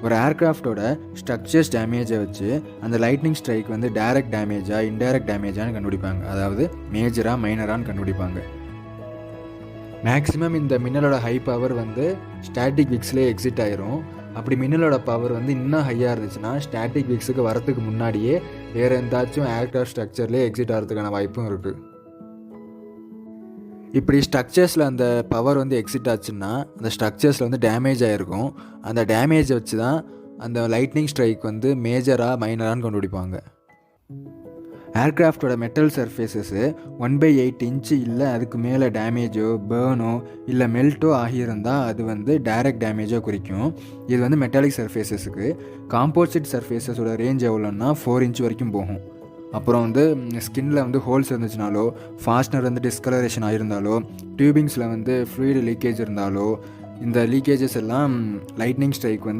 ஒரு ஏர்க்ராஃப்டோட ஸ்ட்ரக்சர்ஸ் டேமேஜை வச்சு அந்த லைட்னிங் ஸ்ட்ரைக் வந்து டைரக்ட் டேமேஜா இன்டைரக்ட் டேமேஜான்னு கண்டுபிடிப்பாங்க. அதாவது மேஜரா மைனரான்னு கண்டுபிடிப்பாங்க. மேக்ஸிமம் இந்த மின்னலோட ஹை பவர் வந்து ஸ்டாட்டிக் விக்ஸ்லேயே எக்ஸிட் ஆயிரும். அப்படி மின்னலோட பவர் வந்து இன்னும் ஹையாக இருந்துச்சுன்னா ஸ்டாட்டிக் விக்ஸுக்கு வரத்துக்கு முன்னாடியே வேறு எந்தாச்சும் ஏர்க்ராஃப்ட் ஸ்ட்ரக்சர்லேயே எக்ஸிட் ஆகிறதுக்கான வாய்ப்பும் இருக்குது. இப்படி ஸ்ட்ரக்சர்ஸில் அந்த பவர் வந்து எக்ஸிட் ஆச்சுன்னா அந்த ஸ்ட்ரக்சர்ஸில் வந்து டேமேஜ் ஆகிருக்கும். அந்த டேமேஜை வச்சு தான் அந்த லைட்னிங் ஸ்ட்ரைக் வந்து மேஜராக மைனரான்னு கண்டுபிடிப்பாங்க. ஏர்க்ராஃப்டோட மெட்டல் சர்ஃபேஸஸ்ஸு 1/8 இன்ச்சு இல்லை அதுக்கு மேலே டேமேஜோ பேர்னோ இல்லை மெல்ட்டோ ஆகியிருந்தால் அது வந்து டைரக்ட் டேமேஜோ குறிக்கும். இது வந்து மெட்டாலிக் சர்ஃபேஸஸுக்கு. காம்போசிட் சர்ஃபேஸஸோட ரேஞ்ச் எவ்வளோன்னா 4 இன்ச் வரைக்கும் போகும். அப்புறம் வந்து ஸ்கின்னில் வந்து ஹோல்ஸ் இருந்துச்சுனாலோ, ஃபாஸ்ட்னர் வந்து டிஸ்கலரேஷன் ஆகியிருந்தாலோ, டியூபிங்ஸில் வந்து ஃப்ளூயிட் லீக்கேஜ் இருந்தாலோ, இந்த லீக்கேஜஸ் எல்லாம் லைட்னிங் ஸ்ட்ரைக் வந்து